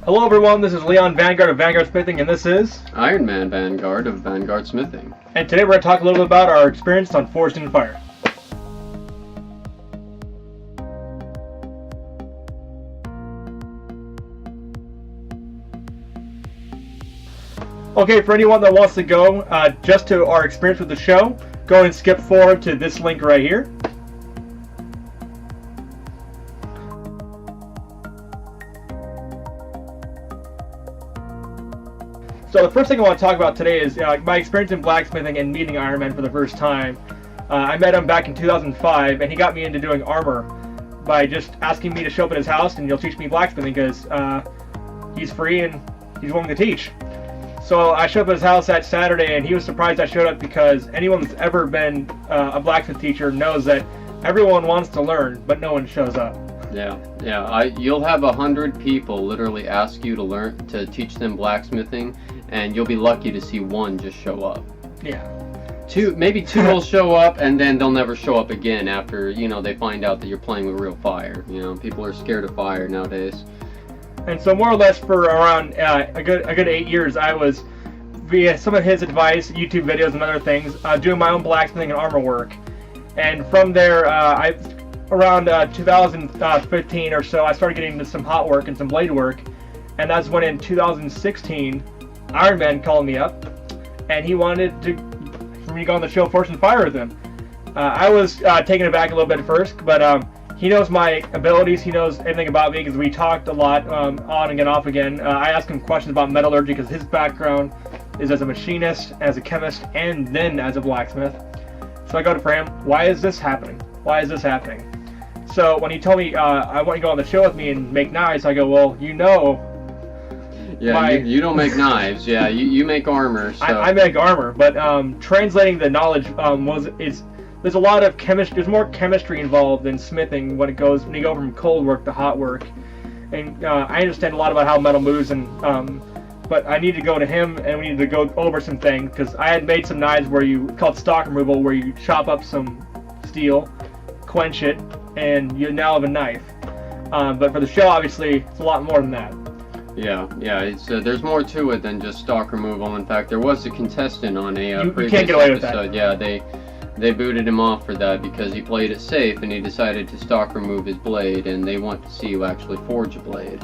Hello everyone, this is Leon Vanguard of Vanguard Smithing, and this is Iron Man Vanguard of Vanguard Smithing. And today we're going to talk a little bit about our experience on Forged in Fire. Okay, for anyone that wants to go just to our experience with the show, go and skip forward to this link right here. So the first thing I want to talk about today is my experience in blacksmithing and meeting Iron Man for the first time. I met him back in 2005, and he got me into doing armor by just asking me to show up at his house and he'll teach me blacksmithing because he's free and he's willing to teach. So I showed up at his house that Saturday, and he was surprised I showed up because anyone that's ever been a blacksmith teacher knows that everyone wants to learn, but no one shows up. Yeah. You'll have 100 people literally ask you to teach them blacksmithing, and you'll be lucky to see one just show up. Yeah. Maybe two will show up, and then they'll never show up again after they find out that you're playing with real fire. People are scared of fire nowadays. And so more or less for around a good 8 years, I was, via some of his advice, YouTube videos and other things, doing my own blacksmithing and armor work. And from there, around 2015 or so, I started getting into some hot work and some blade work. And that's when in 2016, Iron Man called me up, and he wanted for me to go on the show Forged in Fire with him. I was taken aback a little bit at first, but he knows my abilities, he knows everything about me because we talked a lot on and off again. I asked him questions about metallurgy because his background is as a machinist, as a chemist, and then as a blacksmith. So I go to for him, why is this happening? Why is this happening? So when he told me I want to go on the show with me and make knives, I go, well, Yeah, you don't make knives. Yeah, you make armor. So. I make armor, but translating the knowledge there's a lot of chemistry. There's more chemistry involved in smithing when you go from cold work to hot work. And I understand a lot about how metal moves, but I need to go to him, and we need to go over some things because I had made some knives called stock removal, where you chop up some steel, quench it, and you now have a knife. But for the show, obviously, it's a lot more than that. Yeah. It's there's more to it than just stock removal. In fact, there was a contestant on a previous you can't get away with episode. That. Yeah, they booted him off for that because he played it safe and he decided to stock remove his blade, and they want to see you actually forge a blade.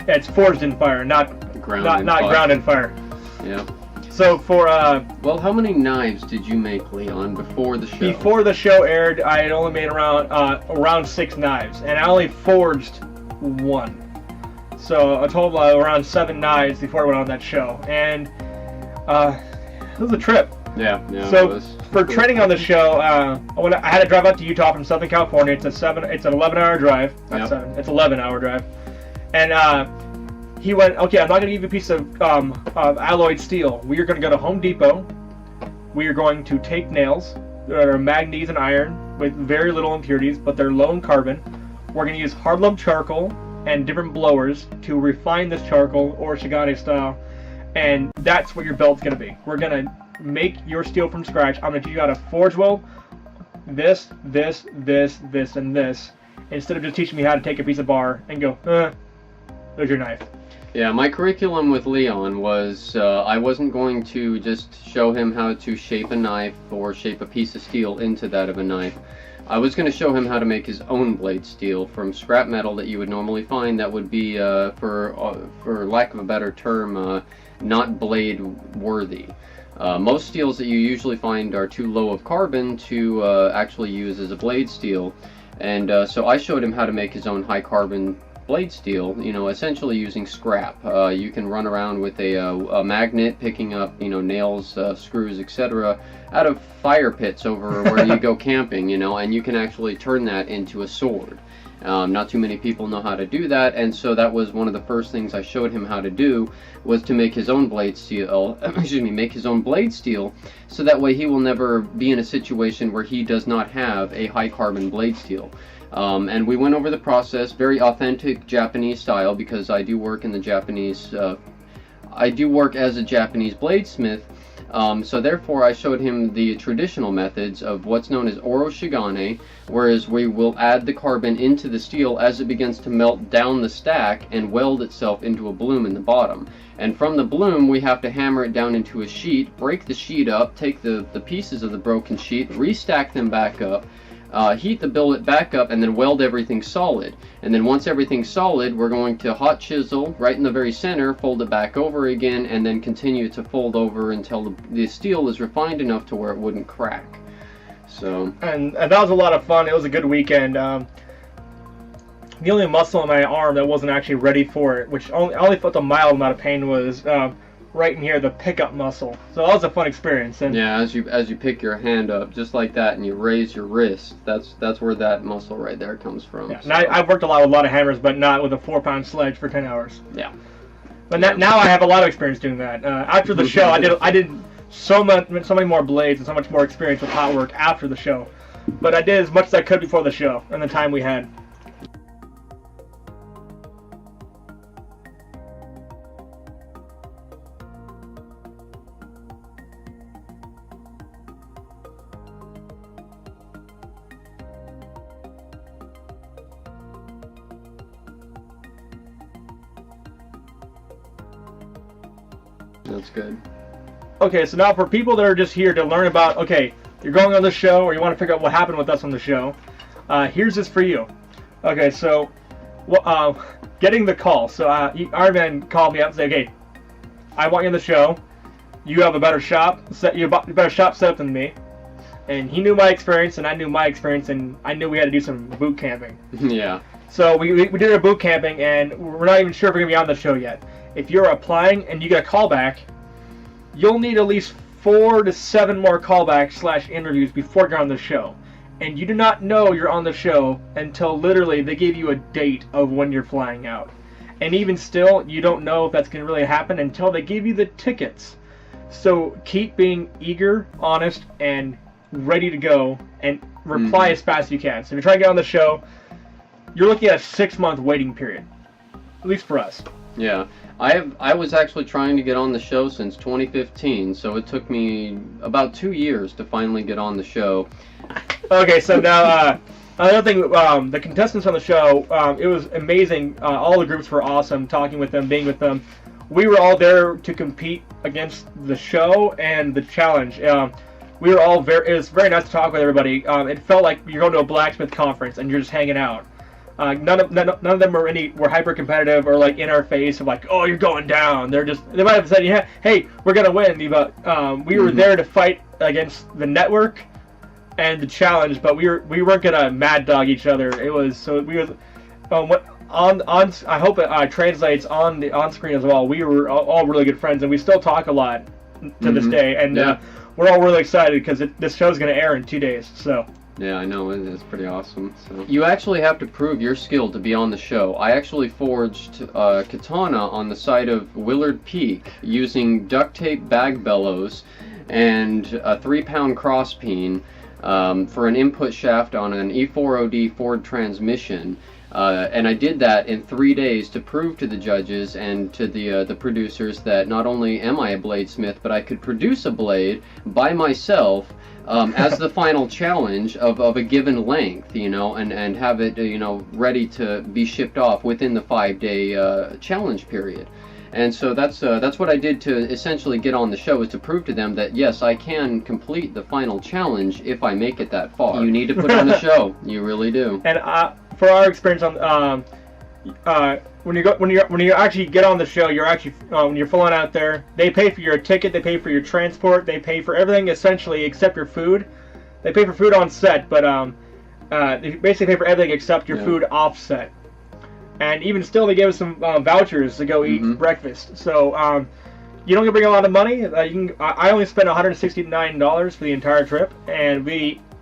Yeah, it's forged in fire, not ground in fire. Yeah. So for well, how many knives did you make, Leon, before the show? Before the show aired, I had only made around 6 knives, and I only forged 1. So a total of around 7 knives before I went on that show, and it was a trip. Yeah. So for training on the show, I had to drive out to Utah from Southern California. It's an 11-hour drive. Not 7. It's 11-hour drive. And he went, okay, I'm not going to give you a piece of alloyed steel. We are going to go to Home Depot. We are going to take nails that are manganese and iron with very little impurities, but they're low in carbon. We're going to use hard lump charcoal and different blowers to refine this charcoal, or Shigane style, and that's what your belt's going to be. We're going to make your steel from scratch. I'm going to teach you how to forge weld this, and this, instead of just teaching me how to take a piece of bar and go, there's your knife. Yeah, my curriculum with Leon was I wasn't going to just show him how to shape a knife or shape a piece of steel into that of a knife. I was going to show him how to make his own blade steel from scrap metal that you would normally find that would be, for lack of a better term, not blade worthy. Most steels that you usually find are too low of carbon to actually use as a blade steel, and so I showed him how to make his own high carbon blade steel, essentially using scrap. You can run around with a magnet picking up, nails, screws, etc. out of fire pits over where you go camping, and you can actually turn that into a sword. Not too many people know how to do that, and so that was one of the first things I showed him how to do, was to make his own blade steel, so that way he will never be in a situation where he does not have a high carbon blade steel. And we went over the process, very authentic Japanese style, because I do work in the Japanese, I do work as a Japanese bladesmith, So therefore I showed him the traditional methods of what's known as oroshigane, whereas we will add the carbon into the steel as it begins to melt down the stack and weld itself into a bloom in the bottom. And from the bloom we have to hammer it down into a sheet, break the sheet up, take the pieces of the broken sheet, restack them back up, heat the billet back up, and then weld everything solid. And then once everything's solid, we're going to hot chisel right in the very center, fold it back over again, and then continue to fold over until the steel is refined enough to where it wouldn't crack. So. And that was a lot of fun. It was a good weekend. The only muscle in my arm that wasn't actually ready for it, which I only felt a mild amount of pain, was right in here, the pickup muscle. So that was a fun experience. And yeah, as you pick your hand up just like that and you raise your wrist, that's where that muscle right there comes from. Yeah. So. Now, I've worked a lot with a lot of hammers, but not with a 4-pound sledge for 10 hours. Yeah. But now I have a lot of experience doing that. After the show, I did so many more blades and so much more experience with hot work after the show. But I did as much as I could before the show and the time we had. That's good. Okay, so now for people that are just here to learn about, okay, you're going on the show or you want to figure out what happened with us on the show, here's this for you. Okay, so getting the call. So our man called me up and said, okay, I want you on the show. You have a better shop set up than me. And he knew my experience and I knew my experience, and I knew we had to do some boot camping. Yeah. So we did our boot camping, and we're not even sure if we're going to be on the show yet. If you're applying and you get a callback, you'll need at least 4 to 7 more callbacks / interviews before you're on the show. And you do not know you're on the show until literally they give you a date of when you're flying out. And even still, you don't know if that's going to really happen until they give you the tickets. So keep being eager, honest, and ready to go, and reply as fast as you can. So if you're trying to get on the show, you're looking at a 6-month waiting period, at least for us. Yeah, I was actually trying to get on the show since 2015, so it took me about 2 years to finally get on the show. Okay, so now another thing, the contestants on the show, it was amazing. All the groups were awesome. Talking with them, being with them, we were all there to compete against the show and the challenge. We were all it was very nice to talk with everybody. It felt like you're going to a blacksmith conference and you're just hanging out. None of them were hyper competitive or like in our face of like, oh, you're going down. They might have said, yeah, hey, we're gonna win, but we were there to fight against the network and the challenge, but we weren't gonna mad dog each other. It was so we were I hope it translates on screen as well. We were all really good friends, and we still talk a lot to this day, and we're all really excited because this show's gonna air in 2 days. So. Yeah, I know, it's pretty awesome. So. You actually have to prove your skill to be on the show. I actually forged a katana on the side of Willard Peak using duct tape bag bellows and a 3-pound cross peen for an input shaft on an E4OD Ford transmission. And I did that in 3 days to prove to the judges and to the producers that not only am I a bladesmith, but I could produce a blade by myself as the final challenge of a given length, and have it, ready to be shipped off within the 5-day challenge period. And so that's what I did to essentially get on the show, is to prove to them that yes, I can complete the final challenge if I make it that far. You need to put on a show, you really do. And for our experience on when you actually get on the show, you're actually when you're flying out there, they pay for your ticket, they pay for your transport, they pay for everything essentially except your food. They pay for food on set, but they basically pay for everything except your food off set. And even still, they gave us some vouchers to go eat breakfast. So you don't get to bring a lot of money. I only spent $169 for the entire trip, and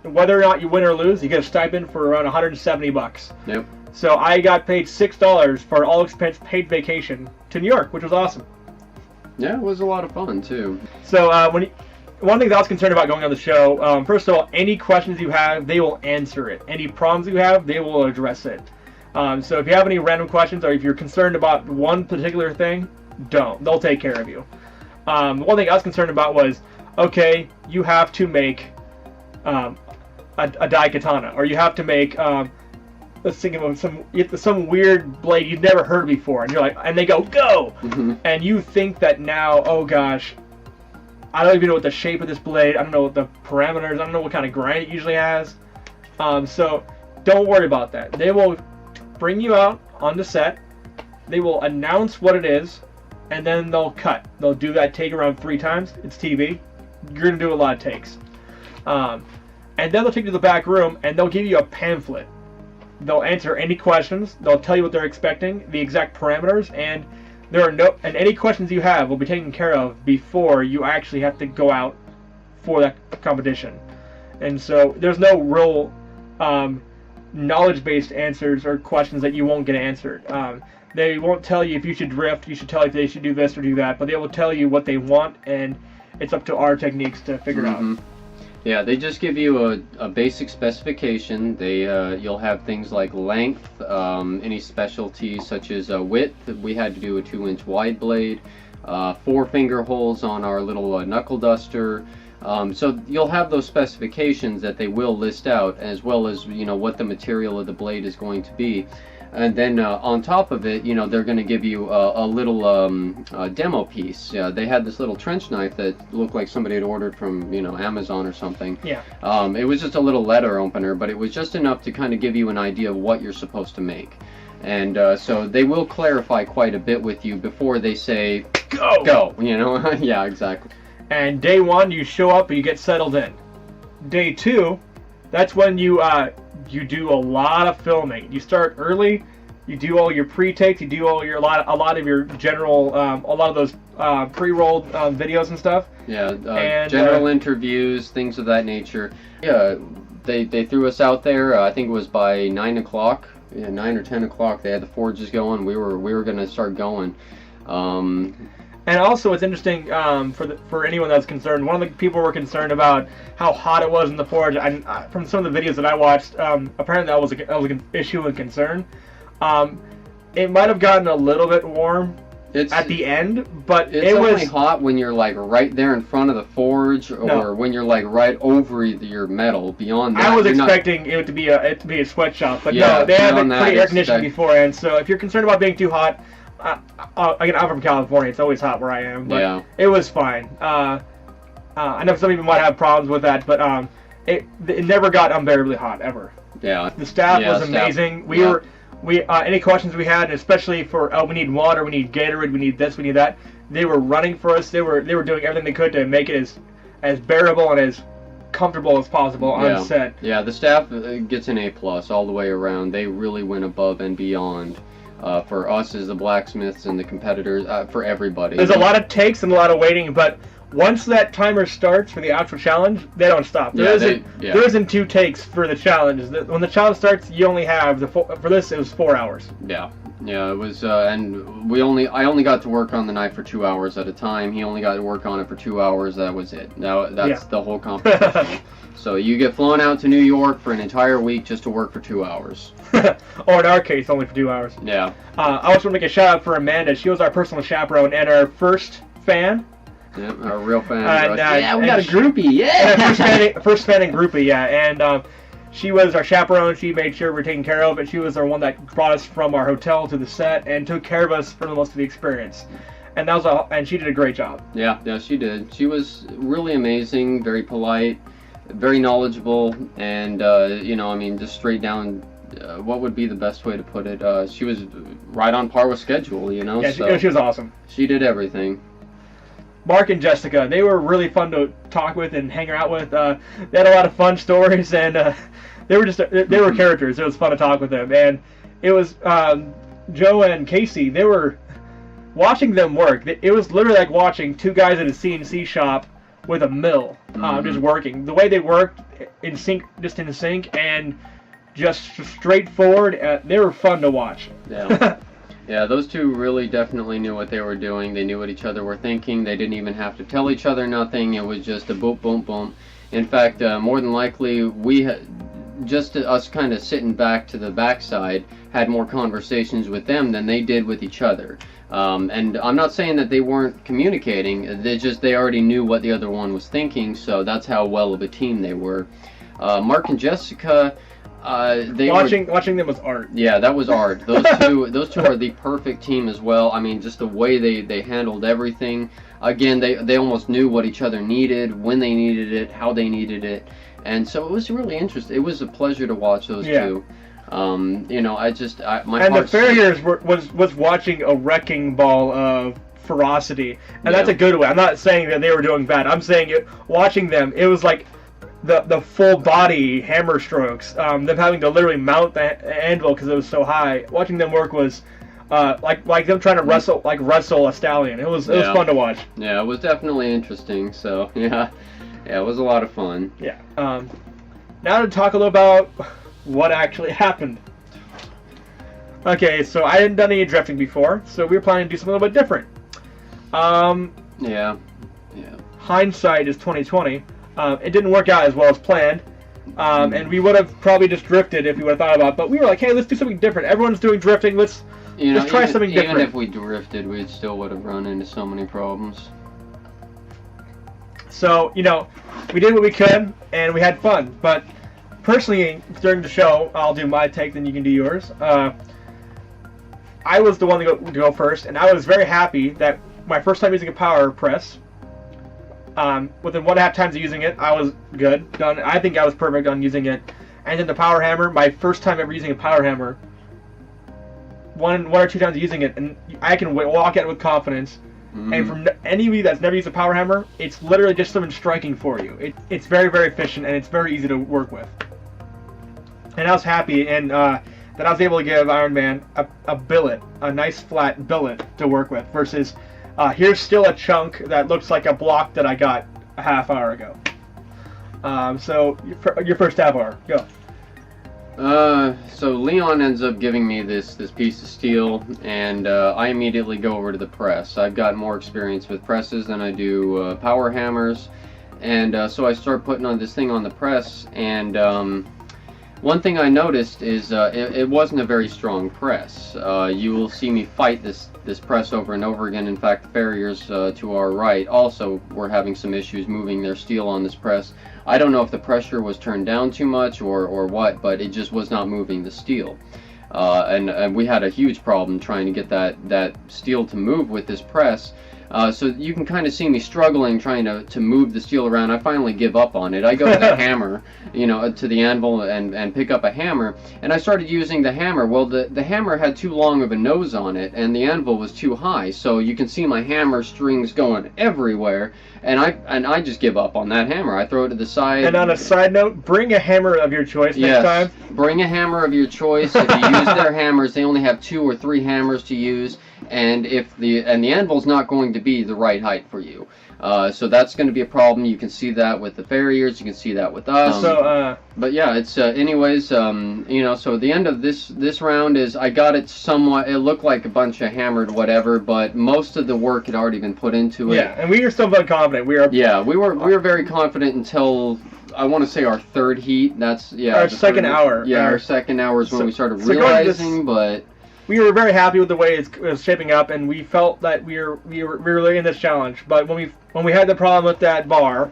whether or not you win or lose, you get a stipend for around $170. Yep. So I got paid $6 for all expense paid vacation to New York, which was awesome. Yeah, it was a lot of fun too. So one thing that I was concerned about going on the show, first of all, any questions you have, they will answer it. Any problems you have, they will address it. So if you have any random questions, or if you're concerned about one particular thing, don't. They'll take care of you. One thing I was concerned about was okay, you have to make a daikatana, or you have to make let's think of some weird blade you've never heard before, and you're like, and they go, and you think that now, oh gosh, I don't even know what the shape of this blade, I don't know what the parameters, I don't know what kind of grind it usually has. So don't worry about that. They will bring you out on the set, they will announce what it is, and then they'll cut. They'll do that take around 3 times. It's TV. You're going to do a lot of takes. And then they'll take you to the back room, and they'll give you a pamphlet. They'll answer any questions. They'll tell you what they're expecting, the exact parameters, and any questions you have will be taken care of before you actually have to go out for that competition. And so there's no real knowledge-based answers or questions that you won't get answered. They won't tell you if you should drift, you should tell you if they should do this or do that, but they will tell you what they want, and it's up to our techniques to figure it out. Yeah, they just give you a basic specification. You'll have things like length, any specialties such as width. We had to do a 2-inch wide blade, 4 finger holes on our little knuckle duster. So you'll have those specifications that they will list out, as well as what the material of the blade is going to be. And then on top of it, they're going to give you a little demo piece. They had this little trench knife that looked like somebody had ordered from Amazon or something. Yeah. It was just a little letter opener, but it was just enough to kind of give you an idea of what you're supposed to make. And so they will clarify quite a bit with you before they say go. Yeah, exactly. And day 1, you show up and you get settled in. Day 2, that's when you do a lot of filming. You start early. You do all your pre-takes. You do a lot of your general, a lot of those pre-rolled videos and stuff. Yeah, and general interviews, things of that nature. Yeah, they threw us out there. I think it was by 9 o'clock. Yeah, 9 or 10 o'clock. They had the forges going. We were gonna start going. And also, it's interesting for anyone that's concerned. One of the people were concerned about how hot it was in the forge, and from some of the videos that I watched, apparently that was an issue and concern. It might have gotten a little bit warm at the end, but it was only hot when you're like right there in front of the forge, or when you're like right over your metal. Beyond that, I was expecting it to be a sweatshop, but no, they have it pretty air conditioned beforehand. So if you're concerned about being too hot. Again, I'm from California. It's always hot where I am, but it was fine. I know some people might have problems with that, but it never got unbearably hot ever. Yeah. The staff was amazing. We any questions we had, especially for we need water, we need Gatorade, we need this, we need that. They were running for us. They were doing everything they could to make it as bearable and as comfortable as possible on set. Yeah, the staff gets an A+ all the way around. They really went above and beyond. For us as the blacksmiths and the competitors, for everybody. There's a lot of takes and a lot of waiting, but once that timer starts for the actual challenge, they don't stop. There isn't 2 takes for the challenge. When the challenge starts, you only have for this it was 4 hours. Yeah, it was, and I only got to work on the knife for 2 hours at a time. He only got to work on it for 2 hours. That was it. Now that's the whole competition. So you get flown out to New York for an entire week just to work for 2 hours. Or in our case, only for 2 hours. Yeah. I also want to make a shout out for Amanda. She was our personal chaperone and our first fan. Yeah, our real fan. We got a groupie. Yeah. First fan and groupie. Yeah, and she was our chaperone. She made sure we were taken care of, and she was the one that brought us from our hotel to the set and took care of us for the most of the experience. And and she did a great job. Yeah, she did. She was really amazing, very polite, very knowledgeable, and just straight down. What would be the best way to put it? She was right on par with schedule, Yeah, so she was awesome. She did everything. Mark and Jessica, they were really fun to talk with and hang out with. They had a lot of fun stories, and they were characters. It was fun to talk with them, and it was Joe and Casey. They were watching them work. It was literally like watching 2 guys at a CNC shop with a mill, just working. The way they worked in sync, and just straightforward. They were fun to watch. Yeah. Yeah, those 2 really definitely knew what they were doing. They knew what each other were thinking. They didn't even have to tell each other nothing. It was just a boom, boom, boom. In fact, more than likely, just us kind of sitting back to the backside had more conversations with them than they did with each other. And I'm not saying that they weren't communicating, they already knew what the other one was thinking, so that's how well of a team they were. Mark and Jessica, watching them was art. Yeah, that was art. Those two are the perfect team as well. I mean, just the way they handled everything. Again, they almost knew what each other needed, when they needed it, how they needed it, and so it was really interesting. It was a pleasure to watch those two. You know, my and heart. the farriers was watching a wrecking ball of ferocity, and that's a good way. I'm not saying that they were doing bad. I'm saying watching them, it was like the full body hammer strokes, them having to literally mount the anvil because it was so high. Watching them work was like them trying to wrestle a stallion. It was fun to watch. Yeah, it was definitely interesting. So yeah, it was a lot of fun. Yeah. Now to talk a little about what actually happened. Okay, so I hadn't done any drifting before, so we were planning to do something a little bit different. Yeah. Hindsight is 2020. It didn't work out as well as planned, and we would have probably just drifted if we would have thought about it. But we were like, hey, let's do something different. Everyone's doing drifting. Let's try something different. Even if we drifted, we still would have run into so many problems. So, you know, we did what we could, and we had fun. But personally, during the show, I'll do my take, then you can do yours. I was the one to go first, and I was very happy that my first time using a power press, within 1.5 times of using it, I was good. Done. I think I was perfect on using it. And then the power hammer, my first time ever using a power hammer, one or two times using it, and I can walk out with confidence. Mm-hmm. And from any of you that's never used a power hammer, it's literally just someone striking for you. It's very, very efficient, and it's very easy to work with. And I was happy, and that I was able to give Iron Man a billet, a nice flat billet to work with, versus here's still a chunk that looks like a block that I got a half hour ago. So your first half hour, go. So Leon ends up giving me this piece of steel, and I immediately go over to the press. I've got more experience with presses than I do power hammers, and so I start putting on this thing on the press, and one thing I noticed is it wasn't a very strong press. You will see me fight this press over and over again. In fact, the farriers to our right also were having some issues moving their steel on this press. I don't know if the pressure was turned down too much or what, but it just was not moving the steel. And we had a huge problem trying to get that steel to move with this press. So you can kind of see me struggling trying to move the steel around. I finally give up on it. I go to the hammer, you know, to the anvil and pick up a hammer, and I started using the hammer. Well, the hammer had too long of a nose on it, and the anvil was too high. So you can see my hammer strings going everywhere, and I just give up on that hammer. I throw it to the side. And on a side note, bring a hammer of your choice next time. Bring a hammer of your choice. If you use their hammers, they only have 2 or 3 hammers to use. And the anvil's not going to be the right height for you, so that's going to be a problem. You can see that with the farriers. You can see that with us. But yeah, it's anyways. You know, so the end of this round is I got it somewhat. It looked like a bunch of hammered whatever, but most of the work had already been put into it. Yeah, and we were still very confident. We were very confident until I want to say our third heat. That's our second hour. Yeah, our second hour is when we started realizing, but. We were very happy with the way it was shaping up, and we felt that we were really in this challenge. But when we had the problem with that bar,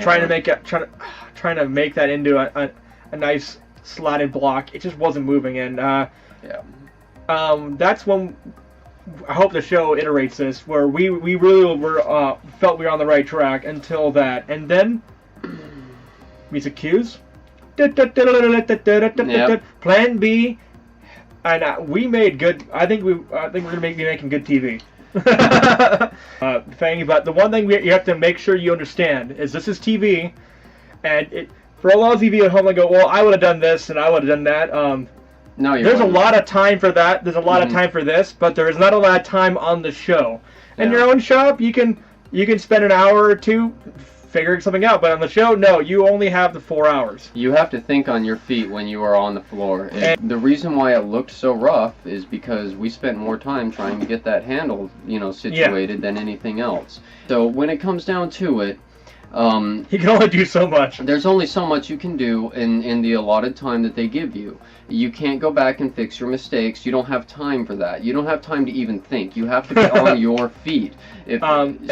trying to make that into a nice slatted block, it just wasn't moving. And that's when I hope the show iterates this, where we really felt we were on the right track until that, and then music cues, Plan B. And we made good. I think we're gonna be making good TV. But the one thing you have to make sure you understand is this is TV, and for a lot of TV at home, I go, well, I would have done this and I would have done that. No, there's a lot of time for that. There's a lot of time for this, but there is not a lot of time on the show. In your own shop, you can spend an hour or two figuring something out, but on the show, no, you only have the 4 hours. You have to think on your feet when you are on the floor. And the reason why it looked so rough is because we spent more time trying to get that handle, situated than anything else. So when it comes down to it, He can only do so much. There's only so much you can do in the allotted time that they give you. You can't go back and fix your mistakes. You don't have time for that. You don't have time to even think. You have to be on your feet.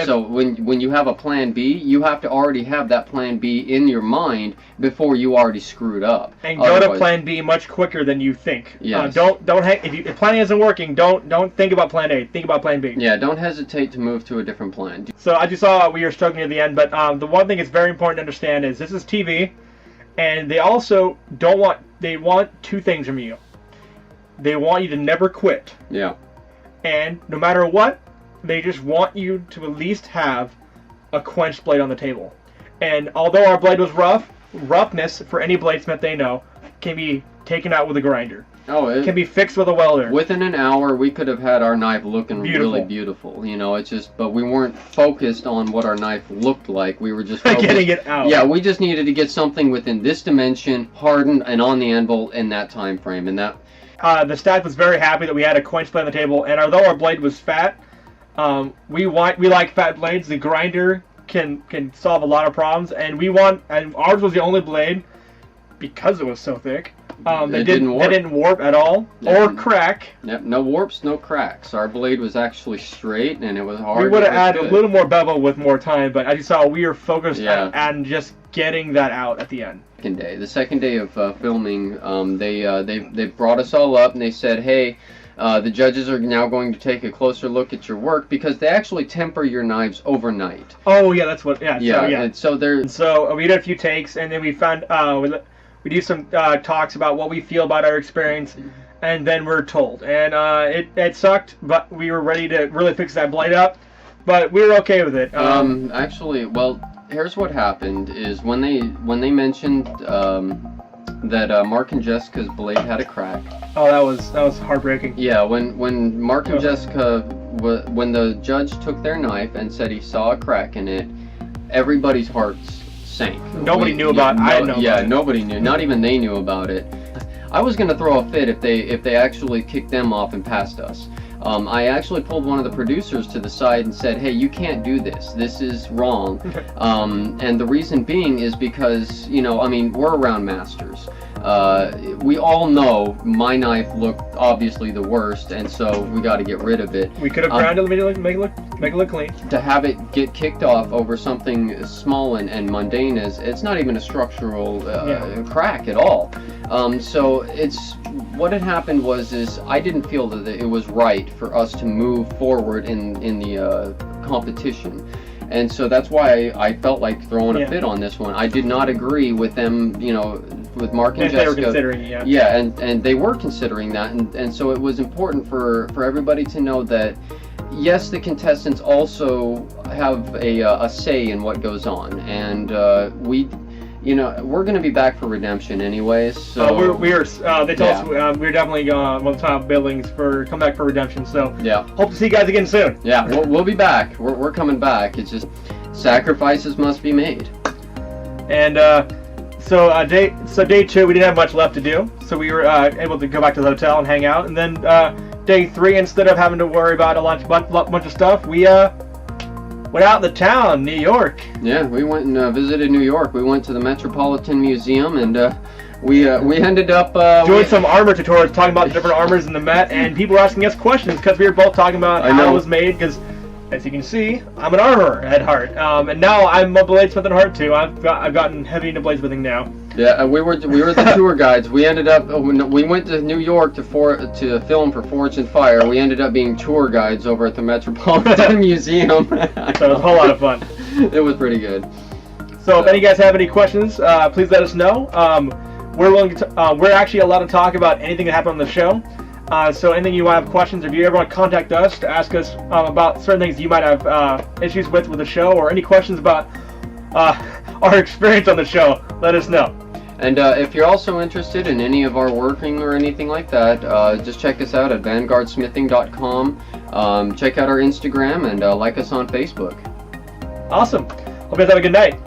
So when you have a plan B, you have to already have that plan B in your mind before you already screwed up. And go to plan B much quicker than you think. Yes. If planning isn't working, don't think about plan A. Think about plan B. Yeah, don't hesitate to move to a different plan. So as you saw, we were struggling at the end, but the one thing that's very important to understand is this is TV, and they also they want two things from you. They want you to never quit. Yeah. And no matter what, they just want you to at least have a quenched blade on the table. And although our blade was roughness for any bladesmith they know can be taken out with a grinder. Oh, it can be fixed with a welder. Within an hour, we could have had our knife looking really beautiful. You know, it's just, but we weren't focused on what our knife looked like. We were just getting it out. Yeah, we just needed to get something within this dimension, hardened and on the anvil in that time frame, and that. The staff was very happy that we had a quench blade on the table, and although our blade was fat, we like fat blades. The grinder can solve a lot of problems, and ours was the only blade because it was so thick. They didn't warp at all or crack. Yep, no warps, no cracks. Our blade was actually straight, and it was hard. We would have added a little more bevel with more time, but as you saw, we were focused on just getting that out at the end. The second day of filming, they brought us all up and they said, hey, the judges are now going to take a closer look at your work because they actually temper your knives overnight. Oh yeah, that's what. Yeah. So we did a few takes, and then we found we do some talks about what we feel about our experience, and then we're told. And it sucked, but we were ready to really fix that blade up, but we were okay with it. Actually, well, here's what happened: is when they mentioned that Mark and Jessica's blade had a crack. Oh, that was heartbreaking. Yeah, when Mark and Jessica, when the judge took their knife and said he saw a crack in it, everybody's hearts sank. Nobody knew about it. I didn't know about it. Nobody knew. Not even they knew about it. I was gonna throw a fit if they actually kicked them off and passed us. I actually pulled one of the producers to the side and said, hey, you can't do this. This is wrong. And the reason being is because, we're around masters. We all know my knife looked obviously the worst, and so we got to get rid of it. We could have ground it, make it look clean. To have it get kicked off over something small and mundane it's not even a structural crack at all. So what had happened was I didn't feel that it was right for us to move forward in the competition. And so that's why I felt like throwing a fit on this one. I did not agree with them, with Mark and Jessica. They were considering it, yeah, and they were considering that, and so it was important for everybody to know that, yes, the contestants also have a say in what goes on, and we're going to be back for redemption anyways. So they told us we're definitely one of the top billings for come back for redemption. So hope to see you guys again soon. Yeah, we'll be back. We're coming back. It's just sacrifices must be made. And day 2 we didn't have much left to do, so we were able to go back to the hotel and hang out. And then day 3, instead of having to worry about a bunch of stuff, we went out in the town, New York. Yeah, we went and visited New York. We went to the Metropolitan Museum, and we ended up doing some armor tutorials, talking about the different armors in the Met, and people were asking us questions because we were both talking about how it was made. Because as you can see, I'm an armorer at heart, and now I'm a bladesmith at heart too. I've gotten heavy into bladesmithing now. Yeah, we were the tour guides. We ended up we went to New York to film for Forged in Fire. We ended up being tour guides over at the Metropolitan Museum. So it was a whole lot of fun. It was pretty good. So if any of you guys have any questions, please let us know. We're willing to. We're actually allowed to talk about anything that happened on the show. So anything you want to have questions, if you ever want to contact us to ask us about certain things you might have issues with the show, or any questions about our experience on the show, let us know. And if you're also interested in any of our working or anything like that, just check us out at vanguardsmithing.com. Check out our Instagram and like us on Facebook. Awesome. Hope you guys have a good night.